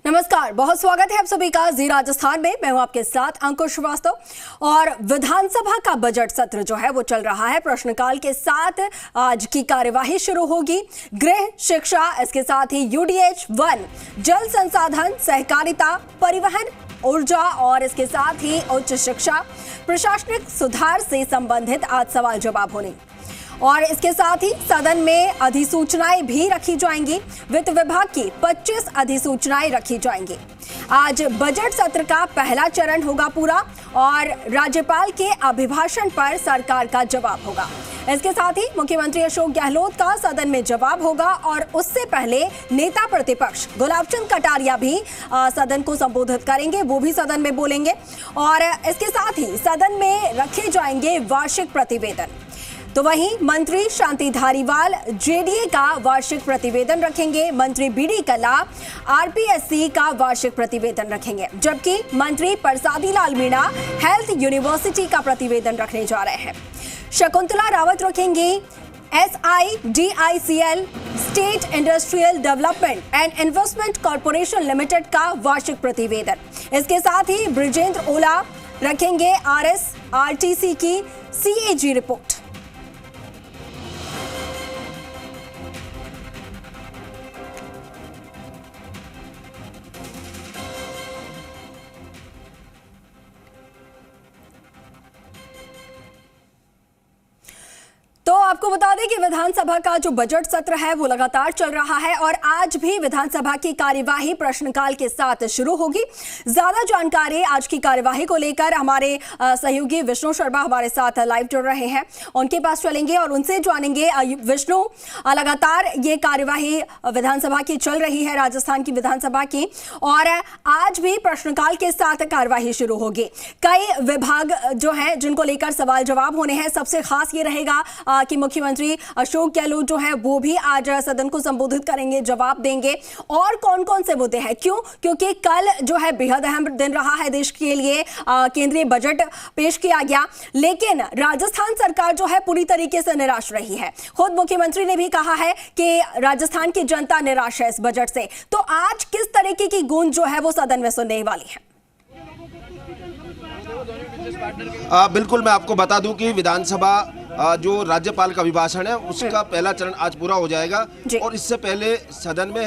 नमस्कार, बहुत स्वागत है आप सभी का जी राजस्थान में। मैं हूं आपके साथ अंकुश श्रीवास्तव। और विधानसभा का बजट सत्र जो है वो चल रहा है। प्रश्नकाल के साथ आज की कार्यवाही शुरू होगी। गृह, शिक्षा, इसके साथ ही यूडीएच, वन, जल संसाधन, सहकारिता, परिवहन, ऊर्जा और इसके साथ ही उच्च शिक्षा, प्रशासनिक सुधार से संबंधित आज सवाल जवाब होने और इसके साथ ही सदन में अधिसूचनाएं भी रखी जाएंगी। वित्त विभाग की 25 अधिसूचनाएं रखी जाएंगी। आज बजट सत्र का पहला चरण होगा पूरा और राज्यपाल के अभिभाषण पर सरकार का जवाब होगा। इसके साथ ही मुख्यमंत्री अशोक गहलोत का सदन में जवाब होगा और उससे पहले नेता प्रतिपक्ष गुलाब चंद कटारिया भी सदन को संबोधित करेंगे, वो भी सदन में बोलेंगे। और इसके साथ ही सदन में रखे जाएंगे वार्षिक प्रतिवेदन। तो वहीं मंत्री शांति धारीवाल जेडीए का वार्षिक प्रतिवेदन रखेंगे, मंत्री बीडी कल्ला आरपीएससी का वार्षिक प्रतिवेदन रखेंगे, जबकि मंत्री परसादी लाल मीणा हेल्थ यूनिवर्सिटी का प्रतिवेदन रखने जा रहे हैं। शकुंतला रावत रखेंगे SIDICL state industrial development and investment corporation limited का वार्षिक प्रतिवेदन। इसके साथ ही ब्रिजेंद्र ओला रखेंगे RSRTC की CAG रिपोर्ट। तो आपको बता दें कि विधानसभा का जो बजट सत्र है वो लगातार चल रहा है और आज भी विधानसभा की कार्यवाही प्रश्नकाल के साथ शुरू होगी। ज्यादा जानकारी आज की कार्यवाही को लेकर हमारे सहयोगी विष्णु शर्मा हमारे साथ लाइव जुड़ रहे हैं, उनके पास चलेंगे और उनसे जानेंगे। विष्णु, लगातार ये कार्यवाही विधानसभा की चल रही है, राजस्थान की विधानसभा की, और आज भी प्रश्नकाल के साथ कार्यवाही शुरू होगी। कई विभाग जो है जिनको लेकर सवाल जवाब होने हैं। सबसे खास ये रहेगा कि मुख्यमंत्री अशोक गहलोत जो है वो भी आज सदन को संबोधित करेंगे, जवाब देंगे। और कौन कौन से मुद्दे हैं, क्योंकि कल जो है बेहद अहम दिन रहा है देश के लिए, केंद्रीय बजट पेश किया गया, लेकिन राजस्थान सरकार जो है पूरी तरीके से निराश रही है। खुद मुख्यमंत्री ने भी कहा है कि राजस्थान की जनता निराश है इस बजट से। तो आज किस तरीके की गूंज जो है वो सदन में सुनने वाली है? बिल्कुल, मैं आपको बता दूं कि विधानसभा जो राज्यपाल का अभिभाषण है उसका पहला चरण आज पूरा हो जाएगा और इससे पहले सदन में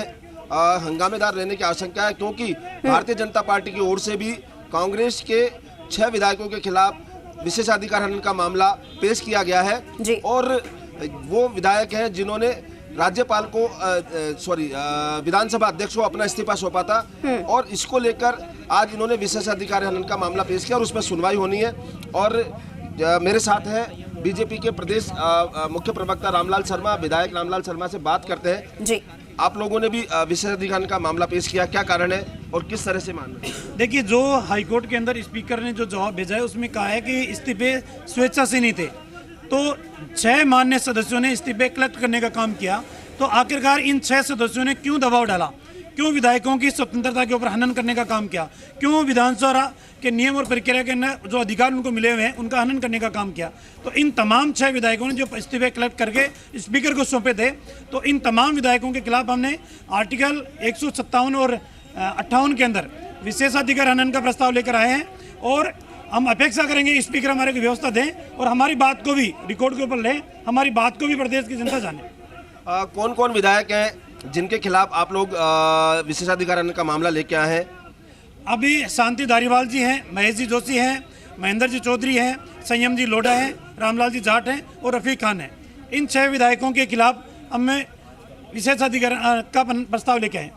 हंगामेदार रहने की आशंका है, क्योंकि भारतीय जनता पार्टी की ओर से भी कांग्रेस के 6 विधायकों के खिलाफ विशेषाधिकार हनन का मामला पेश किया गया है और वो विधायक हैं जिन्होंने राज्यपाल को विधानसभा अध्यक्ष को अपना इस्तीफा सौंपा था और इसको लेकर आज इन्होंने विशेषाधिकार हनन का मामला पेश किया और उसमें सुनवाई होनी है। और मेरे साथ है बीजेपी के प्रदेश मुख्य प्रवक्ता रामलाल शर्मा। विधायक रामलाल शर्मा से बात करते हैं जी। आप लोगों ने भी विशेषाधिकार का मामला पेश किया, क्या कारण है और किस तरह से मान रहे हैं? देखिए, जो हाईकोर्ट के अंदर स्पीकर ने जो जवाब भेजा है उसमें कहा है कि इस्तीफे स्वेच्छा से नहीं थे, तो 6 मान्य सदस्यों ने इस्तीफे कलेक्ट करने का काम किया। तो आखिरकार इन 6 सदस्यों ने क्यों दबाव डाला, क्यों विधायकों की स्वतंत्रता के ऊपर हनन करने का काम किया, क्यों विधानसभा के नियम और प्रक्रिया के जो अधिकार उनको मिले हुए हैं उनका हनन करने का काम किया। तो इन तमाम 6 विधायकों ने जो इस्तीफे कलेक्ट करके स्पीकर को सौंपे थे, तो इन तमाम विधायकों के खिलाफ हमने आर्टिकल 157 और 58 के अंदर विशेषाधिकार हनन का प्रस्ताव लेकर आए हैं और हम अपेक्षा करेंगे स्पीकर हमारे को व्यवस्था दें और हमारी बात को भी रिकॉर्ड के ऊपर लें, हमारी बात को भी प्रदेश की जनता जाने। कौन कौन विधायक हैं जिनके खिलाफ आप लोग विशेषाधिकार हनन का मामला लेके आए हैं? अभी शांति धारीवाल जी हैं, महेश जी जोशी हैं, महेंद्र जी चौधरी हैं, संयम जी लोढ़ा हैं, रामलाल जी जाट हैं और रफीक खान हैं। इन 6 विधायकों के खिलाफ हमें विशेषाधिकार का प्रस्ताव लेके आए।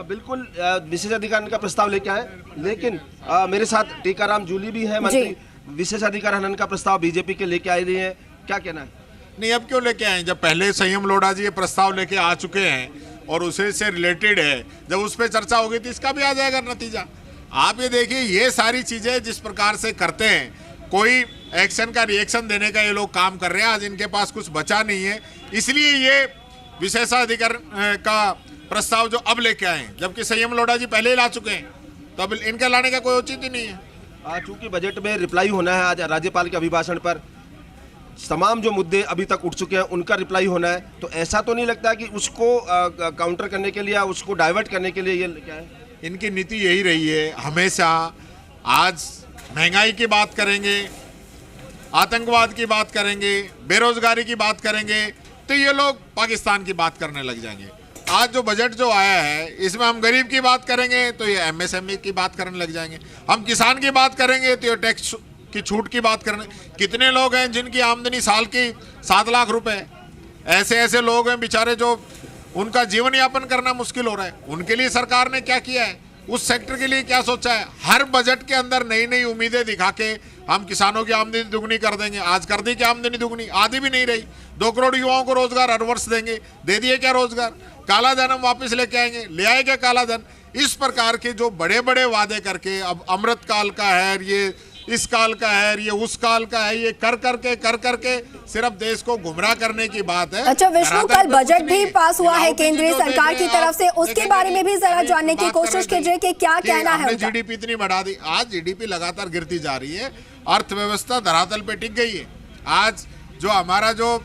बिल्कुल, विशेषाधिकार का प्रस्ताव लेके आए, लेकिन मेरे साथ टीकाराम जूली भी है मंत्री। विशेषाधिकार हनन का प्रस्ताव बीजेपी के लेके आई रही है, क्या कहना है? नहीं, अब क्यों लेके आए? जब पहले संयम लोढ़ा जी ये प्रस्ताव लेके आ चुके हैं और उसे से रिलेटेड है, जब उस पर चर्चा होगी तो इसका भी आ जाएगा नतीजा। आप ये देखिए, ये सारी चीजें जिस प्रकार से करते हैं, कोई एक्शन का रिएक्शन देने का ये लोग काम कर रहे हैं। आज इनके पास कुछ बचा नहीं है, इसलिए ये विशेषाधिकार का प्रस्ताव जो अब लेके आए हैं, जबकि संयम लोढ़ा जी पहले ही ला चुके हैं, तो अब इनके लाने का कोई औचित्य नहीं है। चूंकि बजट में रिप्लाई होना है आज राज्यपाल के अभिभाषण पर, तमाम जो मुद्दे अभी तक उठ चुके हैं उनका रिप्लाई होना है, तो ऐसा तो नहीं लगता कि उसको काउंटर करने के लिए, उसको डाइवर्ट करने के लिए ये क्या है? इनकी नीति यही रही है हमेशा। आज महंगाई की बात करेंगे, आतंकवाद की बात करेंगे, बेरोजगारी की बात करेंगे, तो ये लोग पाकिस्तान की बात करने लग जाएंगे। आज जो बजट जो आया है इसमें हम गरीब की बात करेंगे तो ये एमएसएमई की बात करने लग जाएंगे, हम किसान की बात करेंगे तो ये टैक्स की छूट की बात करने। कितने लोग हैं जिनकी आमदनी साल की 7 लाख रुपए, ऐसे ऐसे लोग हैं बेचारे जो उनका जीवन यापन करना मुश्किल हो रहा है। उनके लिए सरकार ने क्या किया है, उस सेक्टर के लिए क्या सोचा है? हर बजट के अंदर नई नई उम्मीदें दिखा के हम किसानों की आमदनी दुगनी कर देंगे। आज कर दी क्या आमदनी दुगनी? आधी भी नहीं रही। 2 करोड़ युवाओं को रोजगार हर वर्ष देंगे, दे दिए क्या रोजगार? काला धन हम वापस लेके आएंगे, ले आए क्या काला धन? इस प्रकार के जो बड़े बड़े वादे करके अब अमृत काल का है, ये इस काल का है, ये उस काल का है, ये कर करके सिर्फ देश को गुमराह करने की बात है। अच्छा विष्णु, कल बजट भी पास हुआ है केंद्रीय सरकार की तरफ से, उसके बारे में भी जरा जानने की कोशिश कीजिए कि क्या कहना है उनका। जीडीपी इतनी बढ़ा दी, आज जीडीपी लगातार गिरती जा रही है, अर्थव्यवस्था धरातल पे टिक गई है। आज जो हमारा जो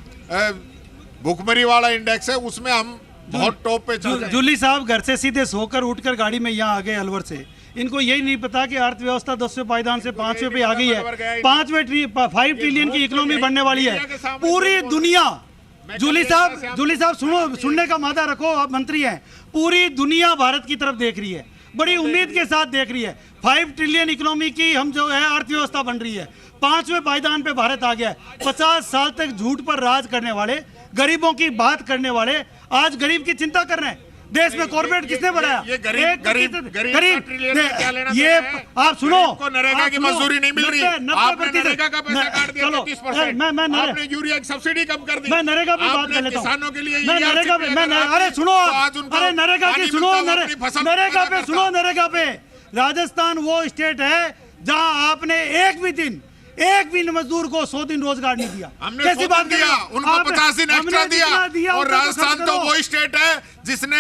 भुखमरी वाला इंडेक्स है उसमें हम बहुत टॉप पे चल रहे हैं। जूली साहब घर से सीधे सोकर उठकर गाड़ी में यहाँ आ गए अलवर से। इनको यही नहीं पता कि अर्थव्यवस्था 10वें पायदान से 5वें पे आ गई है। 5 ट्रिलियन की इकोनॉमी बनने वाली है। पूरी दुनिया, जूली साहब सुनो, सुनने का मादा रखो, आप मंत्री हैं। पूरी दुनिया भारत की तरफ देख रही है, बड़ी उम्मीद के साथ देख रही है। 5 ट्रिलियन इकोनॉमी की हम जो है अर्थव्यवस्था बन रही है। 5वें पायदान पे भारत आ गया है। 50 साल तक झूठ पर राज करने वाले, गरीबों की बात करने वाले आज गरीब की चिंता कर रहे हैं। देश में कॉर्पोरेट किसने बढ़ाया? ये गरीब ये आप सुनो, नरेगा की मजदूरी नहीं मिल रही, आपने नरेगा का पैसा काट दिया 30%, आपने यूरिया की सब्सिडी कम कर दी। मैं नरेगा पे बात कर लेता हूं, किसानों के लिए मैं नरेगा पे, अरे सुनो, अरे नरेगा की सुनो, नरेगा पे सुनो, नरेगा पे राजस्थान वो स्टेट है जहां आपने एक भी मजदूर को 100 दिन रोजगार नहीं दिया। हमने कैसी बात किया? उनको 50 दिन एक्स्ट्रा दिया। और राजस्थान तो वो स्टेट है जिसने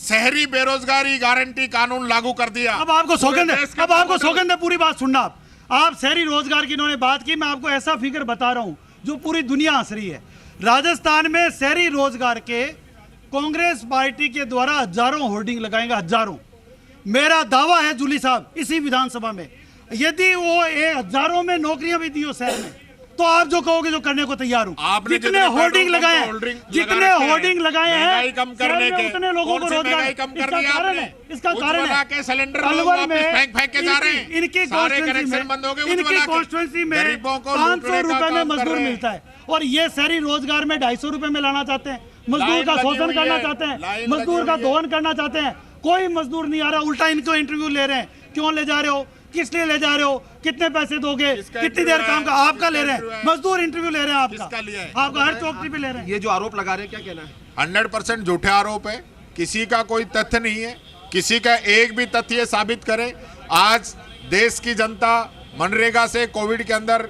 शहरी बेरोजगारी गारंटी कानून लागू कर दिया। अब आपको सौगंध है पूरी बात सुनना। आप शहरी रोजगार की इन्होंने बात की, मैं आपको ऐसा फिगर बता रहा हूं जो पूरी दुनिया हंस रही है। राजस्थान में शहरी रोजगार के कांग्रेस पार्टी के द्वारा हजारों होर्डिंग लगाएंगे, हजारों। मेरा दावा है जूली साहब, इसी विधानसभा में यदि वो 1000 में नौकरियां भी दी हो शहर में, तो आप जो कहोगे जो करने को तैयार हूं। जितने होर्डिंग लगाए हैं, कम करने के, उतने लोगों को रोजगार कम कर दिया आपने। इसका कारण है सिलेंडर अलवर में फेंक के जा रहे हैं, इनकी कॉन्स्टिट्यूंसी में 500 रुपए में मजदूर मिलता है, और ये शहरी रोजगार में 250 रुपए में लाना चाहते हैं। मजदूर का शोषण करना चाहते हैं, मजदूर का दोहन करना चाहते हैं। कोई मजदूर नहीं आ रहा, उल्टा इनको इंटरव्यू ले रहे हैं। क्यों ले जा रहे हो, किस लिए ले जा रहे हो, कितने पैसे दोगे, कितनी देर काम का? आपका ले रहे हैं, मजदूर इंटरव्यू ले रहे हैं आपका हर चौकड़ी पे ले रहे हैं। ये जो आरोप लगा रहे हैं, क्या कहना है? 100% झूठे आरोप है, किसी का कोई तथ्य नहीं है, किसी का एक भी तथ्य साबित करे। आज देश की जनता मनरेगा से कोविड के अंदर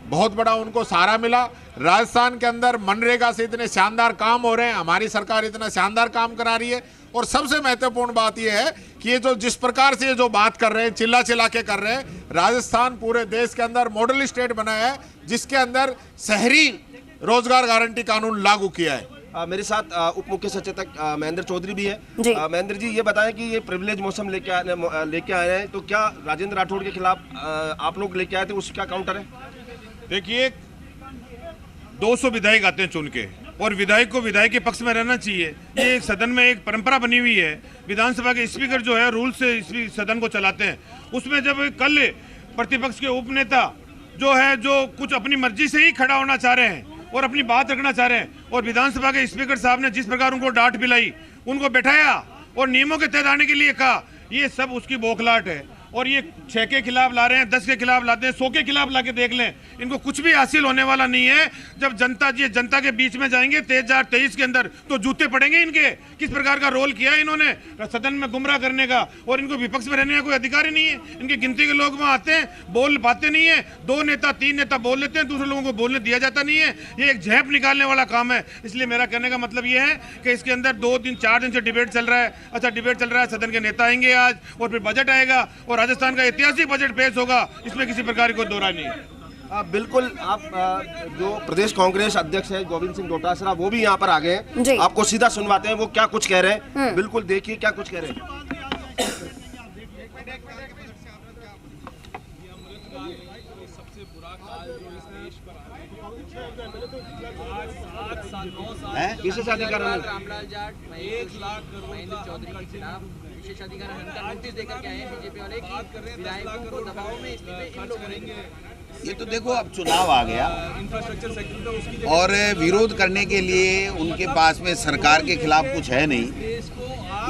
बहुत बड़ा उनको सहारा मिला। राजस्थान के अंदर मनरेगा से इतने शानदार काम हो रहे हैं, हमारी सरकार इतना शानदार काम करा रही है। और सबसे महत्वपूर्ण बात यह है कि ये जो जिस प्रकार से ये जो बात कर रहे हैं, चिल्ला के कर रहे हैं, राजस्थान पूरे देश के अंदर मॉडल स्टेट बना है जिसके अंदर शहरी रोजगार गारंटी कानून लागू किया है। मेरे साथ उप मुख्य सचेतक महेंद्र चौधरी भी है। महेंद्र जी, ये बताएं कि ये प्रिविलेज मौसम लेके आए हैं, तो क्या राजेंद्र राठौड़ के खिलाफ आप लोग लेके आए थे, उसका काउंटर है? देखिए, 200 विधायक आते हैं चुन के, और विधायक को विधायक के पक्ष में रहना चाहिए। ये सदन में एक परंपरा बनी हुई है। विधानसभा के स्पीकर जो है रूल से सदन को चलाते हैं। उसमें जब कल प्रतिपक्ष के उपनेता जो है, जो कुछ अपनी मर्जी से ही खड़ा होना चाह रहे हैं और अपनी बात रखना चाह रहे हैं, और विधानसभा के स्पीकर साहब ने जिस प्रकार उनको डांट पिलाई, उनको बैठाया और नियमों के तहत आने के लिए कहा, ये सब उसकी बौखलाहट है। और ये 6 के खिलाफ ला रहे हैं, 10 के खिलाफ लाते हैं, 100 के खिलाफ ला के देख लें, इनको कुछ भी हासिल होने वाला नहीं है। जब जनता के बीच में जाएंगे 2023 के अंदर, तो जूते पड़ेंगे इनके। किस प्रकार का रोल किया इन्होंने सदन में गुमराह करने का, और इनको विपक्ष में रहने का कोई अधिकार ही नहीं है। इनकी गिनती के लोग वहां आते हैं, बोल पाते नहीं है, 2 नेता 3 नेता बोल लेते हैं, दूसरे लोगों को बोलने दिया जाता नहीं है। ये एक झेप निकालने वाला काम है। इसलिए मेरा कहने का मतलब ये है कि इसके अंदर 2 दिन 4 दिन से डिबेट चल रहा है। अच्छा, डिबेट चल रहा है, सदन के नेता आएंगे आज, और फिर बजट आएगा और राजस्थान का ऐतिहासिक बजट पेश होगा, इसमें किसी प्रकार की कोई दो राय नहीं है। बिल्कुल। आप जो प्रदेश कांग्रेस अध्यक्ष है गोविंद सिंह डोटासरा, वो भी यहाँ पर आ गए हैं। आपको सीधा सुनवाते हैं वो क्या कुछ कह रहे हैं। बिल्कुल देखिए क्या कुछ कह रहे हैं। विशेषाधिकार रामलाल जाट, 1 लाख महेंद्र चौधरी के खिलाफ विशेषाधिकार नोटिस देकर के आए हैं बीजेपी वाले कि विधायकों को दबाव में इस्तीफे इन लोग करेंगे। ये तो देखो अब चुनाव आ गया और विरोध करने के लिए उनके पास में सरकार के खिलाफ कुछ है नहीं,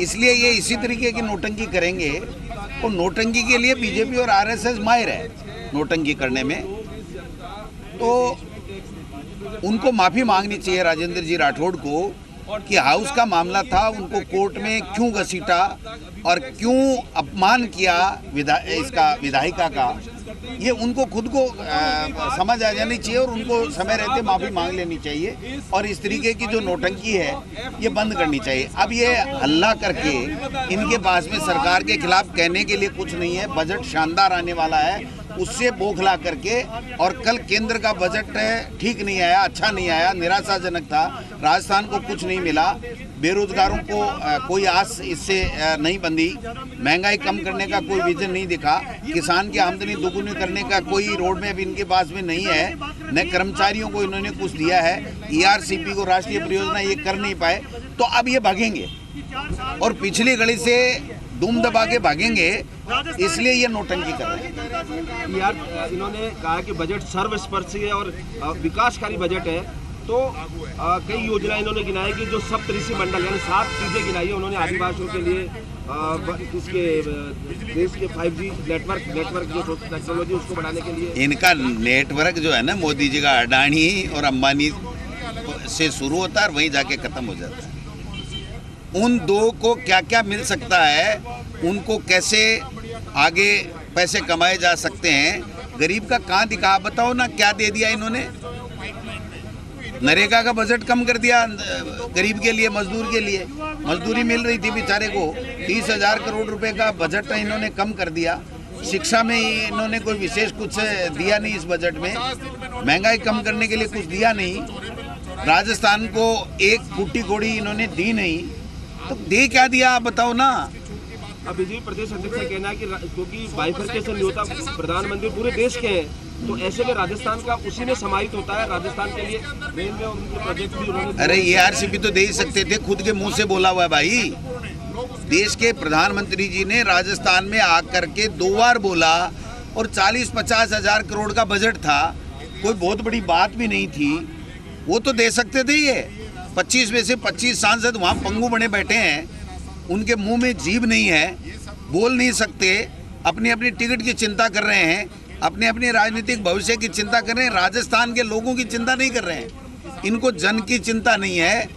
इसलिए ये इसी तरीके की नोटंकी करेंगे। और नोटंकी के लिए बीजेपी और आरएसएस माहिर है नोटंकी करने में, तो उनको माफ़ी मांगनी चाहिए राजेंद्र जी राठौड़ को कि हाउस का मामला था, उनको कोर्ट में क्यों घसीटा और क्यों अपमान किया विधायिका का, ये उनको खुद को समझ आ जानी चाहिए और उनको समय रहते माफ़ी मांग लेनी चाहिए और इस तरीके की जो नोटंकी है ये बंद करनी चाहिए। अब ये हल्ला करके इनके पास में सरकार के खिलाफ कहने के लिए कुछ नहीं है। बजट शानदार आने वाला है, उससे बौखला करके, और कल केंद्र का बजट ठीक नहीं आया, अच्छा नहीं आया, निराशाजनक था, राजस्थान को कुछ नहीं मिला, बेरोजगारों को कोई आस इससे नहीं बंधी, महंगाई कम करने का कोई विजन नहीं दिखा, किसान की आमदनी दोगुनी करने का कोई रोड मैप इनके पास में नहीं है, न कर्मचारियों को इन्होंने कुछ दिया है, ईआरसीपी को राष्ट्रीय परियोजना ये कर नहीं पाए, तो अब ये भागेंगे और पिछली गली से दुम दबा के भागेंगे, इसलिए ये नोटंकी कर रहे हैं। यार इन्होंने कहा कि बजट सर्वस्पर्शी है और विकासकारी बजट है, तो कई योजना इन्होंने गिनाई कि जो सप्तऋषि मंडल यानी 7 चीजें गिनाई है उन्होंने आदिवासियों के लिए, इसके देश के 5G नेटवर्क जो टेक्नोलॉजी उसको बढ़ाने के लिए। इनका नेटवर्क जो है ना मोदी जी का अडानी और अंबानी से शुरू होता है और वहीं जाके खत्म हो जाता है। उन दो को क्या क्या मिल सकता है, उनको कैसे आगे पैसे कमाए जा सकते हैं, गरीब का कहाँ दिखा, बताओ ना क्या दे दिया इन्होंने। नरेगा का बजट कम कर दिया गरीब के लिए, मजदूर के लिए, मजदूरी मिल रही थी बेचारे को, 30,000 करोड़ रुपए का बजट इन्होंने कम कर दिया। शिक्षा में इन्होंने कोई विशेष कुछ दिया नहीं इस बजट में, महंगाई कम करने के लिए कुछ दिया नहीं, राजस्थान को एक फूटी गोड़ी इन्होंने दी नहीं, तो दे क्या दिया आप बताओ ना। अब बीजेपी प्रदेश अध्यक्ष का कहना है कि क्योंकि बाइफरकेशन नहीं होता, प्रधानमंत्री पूरे देश के हैं, तो ऐसे में राजस्थान का उसी में समाहित होता है, राजस्थान के लिए रेलवे और उनके प्रोजेक्ट भी उन्होंने। अरे ईआरसीपी तो दे ही सकते थे, खुद के मुंह से बोला हुआ है भाई। देश के प्रधानमंत्री जी ने राजस्थान में आकर के 2 बार बोला और 40-50 हजार करोड़ का बजट था, कोई बहुत बड़ी बात भी नहीं थी, वो तो दे सकते थे। ये 25 में से 25 सांसद वहाँ पंगु बने बैठे हैं, उनके मुंह में जीभ नहीं है, बोल नहीं सकते, अपनी अपनी टिकट की चिंता कर रहे हैं, अपने अपने राजनीतिक भविष्य की चिंता कर रहे हैं, राजस्थान के लोगों की चिंता नहीं कर रहे हैं। इनको जन की चिंता नहीं है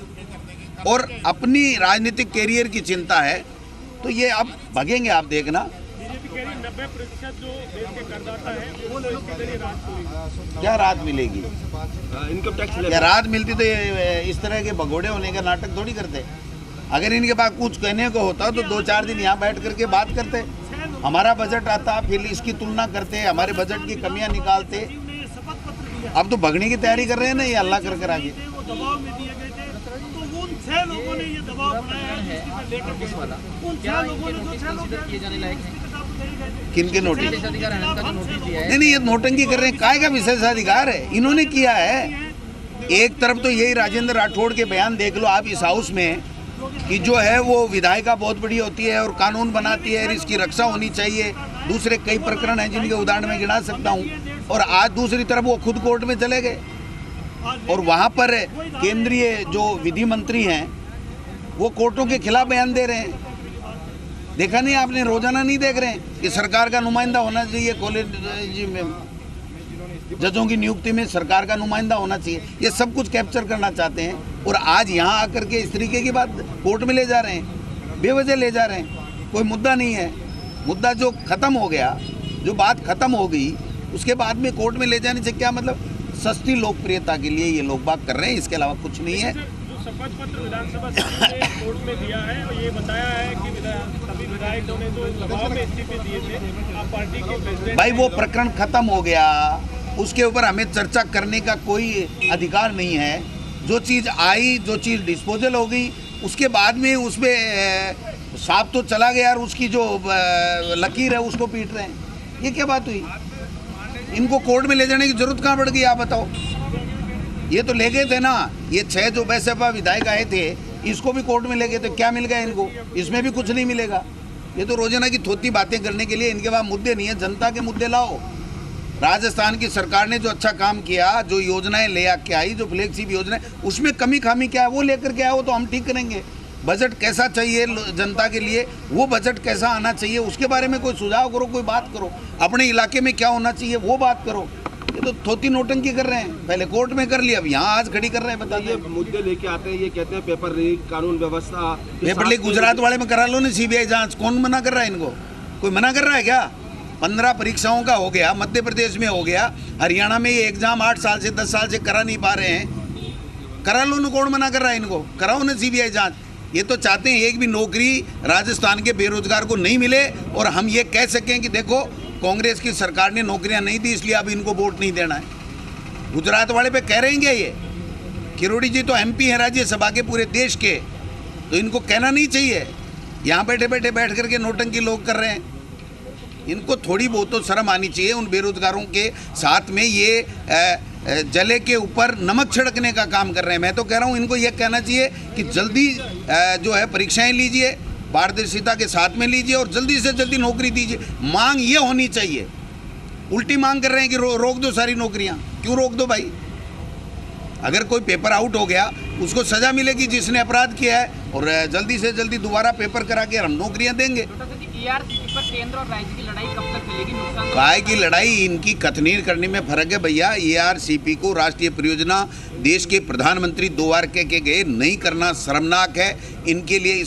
और अपनी राजनीतिक कैरियर की चिंता है, तो ये अब भागेंगे, आप देखना। बीजेपी कह रही 90% जो देश के करदाता है वो लोग के लिए राहत, क्या राहत मिलेगी? इनकम टैक्स क्या राहत मिलती तो ये इस तरह के भगोड़े होने का नाटक थोड़ी करते। अगर इनके पास कुछ कहने को होता तो 2-4 दिन यहाँ बैठ करके बात करते, हमारा बजट आता, फिर इसकी तुलना करते, हमारे बजट की कमियां निकालते। अब तो भगने की तैयारी कर रहे हैं ना ये अल्लाह कर आगे। दबाव में दिए गए थे, तो उन 6 लोगों ने ये दबाव बनाया है, उन 6 लोगों ने जो 6 लोग किए जाने लायक हैं। किनके नोटिस? विशेषाधिकार हनन का जो नोटिस दिया है, नहीं, ये नोटंकी कर रहे हैं, काय का विशेषाधिकार है, इन्होंने किया है। एक तरफ तो यही राजेंद्र राठौड़ के बयान देख लो आप इस हाउस में कि जो है वो विधायिका बहुत बड़ी होती है और कानून बनाती है और इसकी रक्षा होनी चाहिए। दूसरे कई प्रकरण हैं जिनके उदाहरण मैं गिना सकता हूँ, और आज दूसरी तरफ वो खुद कोर्ट में चले गए और वहाँ पर केंद्रीय जो विधि मंत्री हैं वो कोर्टों के खिलाफ बयान दे रहे हैं। देखा नहीं आपने, रोजाना नहीं देख रहे हैं कि सरकार का नुमाइंदा होना चाहिए कॉलेज में, जजों की नियुक्ति में सरकार का नुमाइंदा होना चाहिए, ये सब कुछ कैप्चर करना चाहते हैं और आज यहाँ आकर के इस तरीके की बात कोर्ट में ले जा रहे हैं, बेवजह ले जा रहे हैं। कोई मुद्दा नहीं है, मुद्दा जो खत्म हो गया, जो बात खत्म हो गई, उसके बाद में कोर्ट में ले जाने से क्या मतलब? सस्ती लोकप्रियता के लिए ये लोग बात कर रहे हैं, इसके अलावा कुछ नहीं है। जो शपथ पत्र विधानसभा ने कोर्ट में दिया है और ये बताया है कि सभी विधायकों ने जो दबाव में इस्तीफे दिए थे, आप पार्टी के प्रेसिडेंट। भाई वो प्रकरण खत्म हो गया, उसके ऊपर हमें चर्चा करने का कोई अधिकार नहीं है। जो चीज़ आई, जो चीज़ डिस्पोजल हो गई, उसके बाद में उसमें सांप तो चला गया और उसकी जो लकीर है उसको पीट रहे हैं। ये क्या बात हुई? इनको कोर्ट में ले जाने की जरूरत कहाँ पड़ गई, आप बताओ? ये तो ले गए थे ना, ये 6 जो बसपा विधायक आए थे, इसको भी कोर्ट में ले गए थे। क्या मिल गया इनको? इसमें भी कुछ नहीं मिलेगा। ये तो रोजाना की थोती बातें करने के लिए, इनके पास मुद्दे नहीं है। जनता के मुद्दे लाओ। राजस्थान की सरकार ने जो अच्छा काम किया, जो योजनाएं ले आके आई, जो फ्लैगशिप योजना, उसमें कमी खामी क्या है वो लेकर के आओ तो हम ठीक करेंगे। बजट कैसा चाहिए जनता के लिए, वो बजट कैसा आना चाहिए, उसके बारे में कोई सुझाव करो, कोई बात करो। अपने इलाके में क्या होना चाहिए वो बात करो। ये तो थोती नोटंकी कर रहे हैं। पहले कोर्ट में कर लिया, अब यहाँ आज खड़ी कर रहे हैं। बताइए, मुद्दे लेके आते हैं, ये कहते हैं पेपर लीक, कानून व्यवस्था। पेपर लीक गुजरात वाले में करा लो ना सीबीआई जांच। कौन मना कर रहा है इनको? कोई मना कर रहा है क्या? 15 परीक्षाओं का हो गया, मध्य प्रदेश में हो गया, हरियाणा में ये एग्जाम 8 साल से 10 साल से करा नहीं पा रहे हैं। करा लो ना, कौन मना कर रहा है इनको? कराओ ना सीबीआई जांच। ये तो चाहते हैं एक भी नौकरी राजस्थान के बेरोजगार को नहीं मिले और हम ये कह सकें कि देखो कांग्रेस की सरकार ने नौकरियां नहीं दी इसलिए अब इनको वोट नहीं देना है। गुजरात वाले पे कह रहे हैं क्या ये? किरोड़ी जी तो एमपी हैं राज्यसभा के पूरे देश के, तो इनको कहना नहीं चाहिए। यहाँ बैठे बैठे बैठ करके नौटंकी लोग कर रहे हैं। इनको थोड़ी बहुत तो शर्म आनी चाहिए। उन बेरोजगारों के साथ में ये जले के ऊपर नमक छिड़कने का काम कर रहे हैं। मैं तो कह रहा हूँ इनको ये कहना चाहिए कि जल्दी जो है परीक्षाएं लीजिए, पारदर्शिता के साथ में लीजिए और जल्दी से जल्दी नौकरी दीजिए। मांग ये होनी चाहिए। उल्टी मांग कर रहे हैं कि रोक दो सारी नौकरियां। क्यों रोक दो भाई? अगर कोई पेपर आउट हो गया उसको सजा मिलेगी जिसने अपराध किया है, और जल्दी से जल्दी दोबारा पेपर करा के हम नौकरियां देंगे। केंद्र और राज्य की लड़ाई कब तक चलेगी? नुकसान काय की लड़ाई, इनकी कथनीर करने में फर्क है भैया। ARCP को राष्ट्रीय परियोजना देश के प्रधानमंत्री 2 बार कह के गए, नहीं करना शर्मनाक है इनके लिए।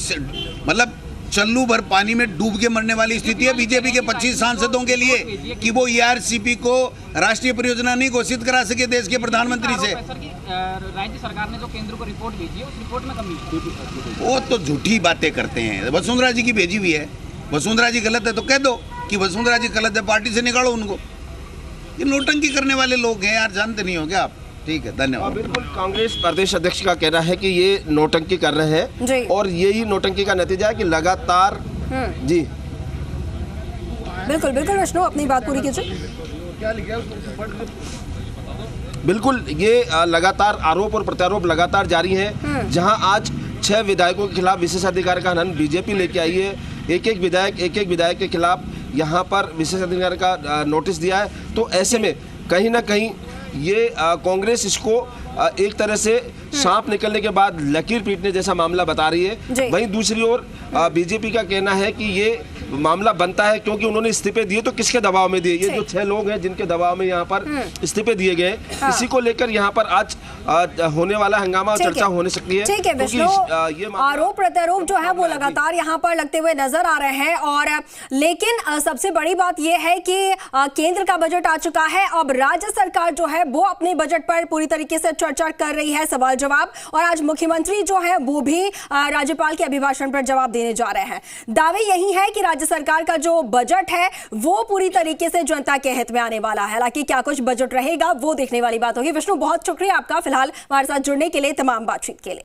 मतलब चल्लू भर पानी में डूब के मरने वाली स्थिति है बीजेपी के 25 सांसदों के लिए कि वो ARCP को राष्ट्रीय परियोजना नहीं घोषित करा सके देश के प्रधानमंत्री से। राज्य सरकार ने जो केंद्र को रिपोर्ट भेजी है उस रिपोर्ट में कमी। वो तो झूठी बातें करते हैं। वसुंधरा जी की भेजी हुई है। वसुंधरा जी गलत है तो कह दो कि वसुंधरा जी गलत है, पार्टी से निकालो उनको। ये नोटंकी करने वाले लोग हैं यार, जानते नहीं हो क्या आप? ठीक है, धन्यवाद। बिल्कुल, कांग्रेस प्रदेश अध्यक्ष का कहना है कि ये नोटंकी कर रहे हैं और यही नोटंकी का नतीजा है कि लगातार। जी बिल्कुल बिल्कुल विष्णु, अपनी बात पूरी कीजिए। बिल्कुल, ये लगातार आरोप और प्रत्यारोप लगातार जारी है। जहां आज 6 विधायकों के खिलाफ विशेषाधिकार का हनन बीजेपी लेके आई है। एक एक विधायक के खिलाफ यहाँ पर विशेषाधिकार का नोटिस दिया है। तो ऐसे में कहीं ना कहीं ये कांग्रेस इसको एक तरह से सांप निकलने के बाद लकीर पीटने जैसा मामला बता रही है। वहीं दूसरी ओर बीजेपी का कहना है कि ये मामला बनता है क्योंकि उन्होंने इस्तीफे दिए तो किसके दबाव में दिए? ये जो 6 लोग हैं जिनके दबाव में यहाँ पर इस्तीफे दिए गए, इसी को लेकर यहाँ पर आज होने वाला हंगामा और चर्चा होने सकती है। ठीक है विष्णु, आरोप प्रत्यारोप जो है वो लगातार यहाँ पर लगते हुए नजर आ रहे हैं। और लेकिन सबसे बड़ी बात यह है कि केंद्र का बजट आ चुका है। अब राज्य सरकार जो है वो अपने बजट पर पूरी तरीके से चर्चा कर रही है, सवाल जवाब। और आज मुख्यमंत्री जो है वो भी राज्यपाल के अभिभाषण पर जवाब देने जा रहे हैं। दावे यही है कि राज्य सरकार का जो बजट है वो पूरी तरीके से जनता के हित में आने वाला है। हालांकि क्या कुछ बजट रहेगा वो देखने वाली बात होगी। विष्णु, बहुत शुक्रिया आपका फिलहाल हमारे साथ जुड़ने के लिए, तमाम बातचीत के लिए।